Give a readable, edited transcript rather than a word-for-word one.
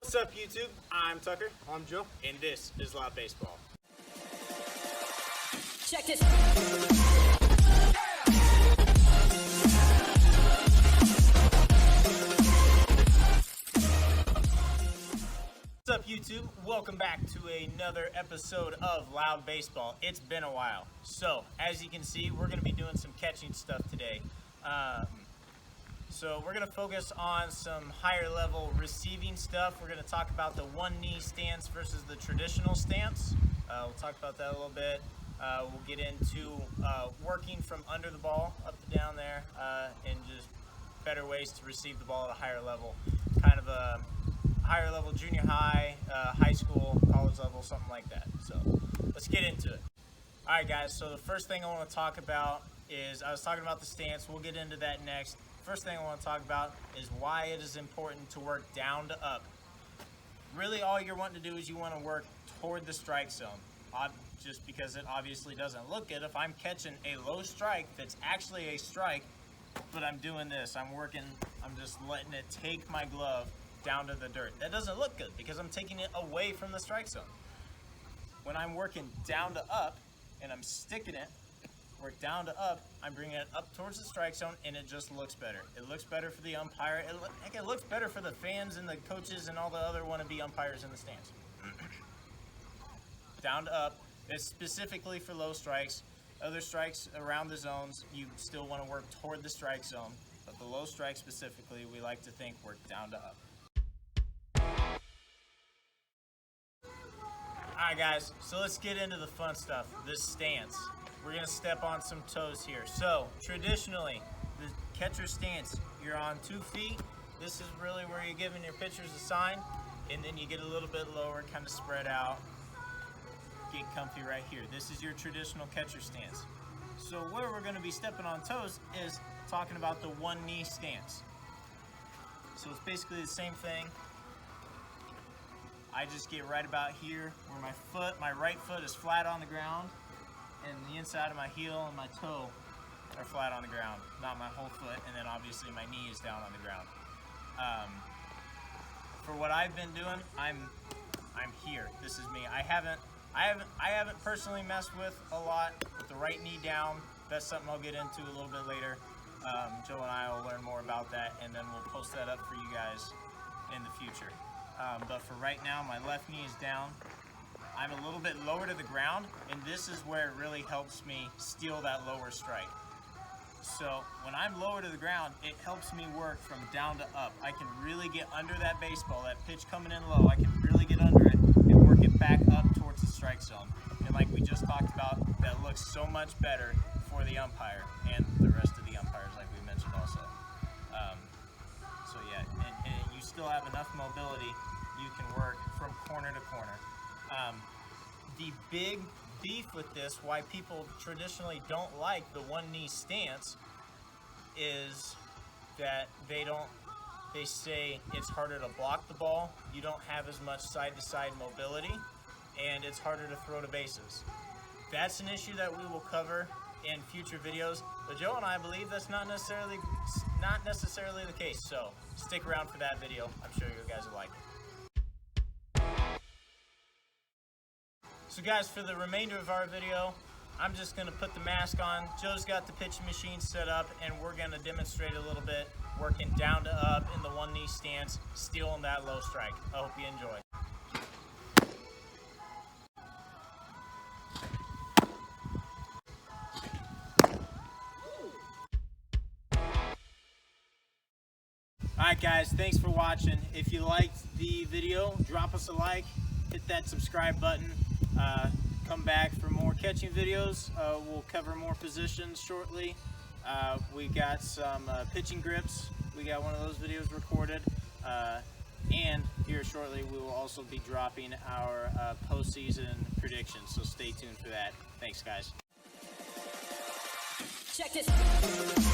What's up, YouTube? I'm Tucker. I'm Joe. And this is Loud Baseball. Check this. What's up, YouTube? Welcome back to another episode of Loud Baseball. It's been a while. So, as you can see, we're going to be doing some catching stuff today. So we're going to focus on some higher level receiving stuff. We're going to talk about the one knee stance versus the traditional stance. We'll talk about that a little bit. We'll get into working from under the ball up to down there and just better ways to receive the ball at a higher level. Kind of a higher level junior high, high school, college level, something like that. So let's get into it. All right, guys, so the first thing I want to talk about is, I was talking about the stance. We'll get into that next. First thing I want to talk about is why it is important to work down to up. Really, all you're wanting to do is you want to work toward the strike zone. Just because it obviously doesn't look good. If I'm catching a low strike that's actually a strike, but I'm doing this, I'm just letting it take my glove down to the dirt. That doesn't look good because I'm taking it away from the strike zone. When I'm working down to up and I'm sticking it, work down to up, I'm bringing it up towards the strike zone, and it just looks better. It looks better for the umpire. It looks better for the fans and the coaches and all the other wannabe umpires in the stands. Down to up. It's specifically for low strikes. Other strikes around the zones, you still want to work toward the strike zone. But the low strike specifically, we like to think work down to up. Alright, guys, so let's get into the fun stuff, this stance. We're going to step on some toes here. So, traditionally, the catcher stance, you're on 2 feet. This is really where you're giving your pitchers a sign, and then you get a little bit lower, kind of spread out, get comfy right here. This is your traditional catcher stance. So where we're going to be stepping on toes is talking about the one knee stance. So it's basically the same thing. I just get right about here where my right foot is flat on the ground, and the inside of my heel and my toe are flat on the ground, not my whole foot, and then obviously my knee is down on the ground. For what I've been doing, I'm here. This is me. I haven't personally messed with a lot with the right knee down. That's something I'll get into a little bit later. Joe and I will learn more about that, and then we'll post that up for you guys in the future. But for right now, my left knee is down. I'm a little bit lower to the ground, and this is where it really helps me steal that lower strike. So when I'm lower to the ground, it helps me work from down to up. I can really get under that baseball, that pitch coming in low. I can really get under it and work it back up towards the strike zone. And like we just talked about, that looks so much better for the umpire and the rest of the umpires, like we mentioned also. So yeah, and you still have enough mobility. You can work from corner to corner. The big beef with this, why people traditionally don't like the one knee stance, is that they say it's harder to block the ball, you don't have as much side to side mobility, and it's harder to throw to bases. That's an issue that we will cover in future videos, but Joe and I believe that's not necessarily the case, so stick around for that video. I'm sure you guys will like it. So guys, for the remainder of our video, I'm just going to put the mask on. Joe's got the pitching machine set up, and we're going to demonstrate a little bit, working down to up in the one knee stance, stealing that low strike. I hope you enjoy. Alright guys, thanks for watching. If you liked the video, drop us a like, hit that subscribe button. Come back for more catching videos. We'll cover more positions shortly. We got some pitching grips. We got one of those videos recorded. And here shortly we will also be dropping our postseason predictions, so stay tuned for that. Thanks guys. Check this.